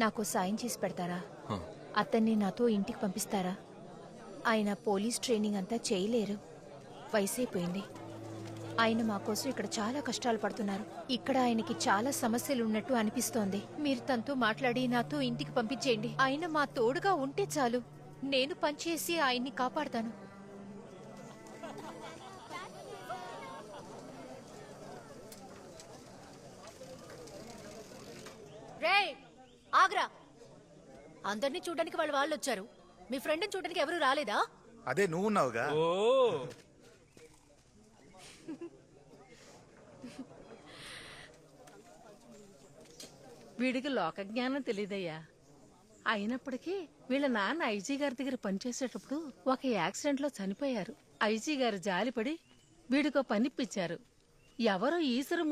నాకు సాయం చేసి పెడతారా? అతన్ని నాతో ఇంటికి పంపిస్తారా? ఆయన పోలీస్ ట్రైనింగ్ అంతా చేయలేరు, వయసైపోయింది. ఆయన మా కోసం ఇక్కడ చాలా కష్టాలు పడుతున్నారు. ఇక్కడ ఆయనకి చాలా సమస్యలు ఉన్నట్టు అనిపిస్తోంది. మీరు తనతో మాట్లాడి నాతో ఇంటికి పంపించేయండి. ఆయన మా తోడుగా ఉంటే చాలు. నేను పనిచేసి ఆయన్ని కాపాడతాను. రేయ్, ఆగ్రా. అందరినీ చూడడానికి వాళ్ళు వచ్చారు. మీ ఫ్రెండ్ని చూడడానికి ఎవరు రాలేదా? అదే నువ్వున్నావుగా. వీడికి లోక జ్ఞానం తెలియదయ్యా. అయినప్పటికీ వీళ్ళ నాన్న ఐజీ గారి దగ్గర పనిచేసేటప్పుడు ఒక యాక్సిడెంట్ లో చనిపోయారు. ఐజీ గారు జాలిపడి వీడికో పనిప్పించారు. ఎవరో ఈశ్వరమూర్తి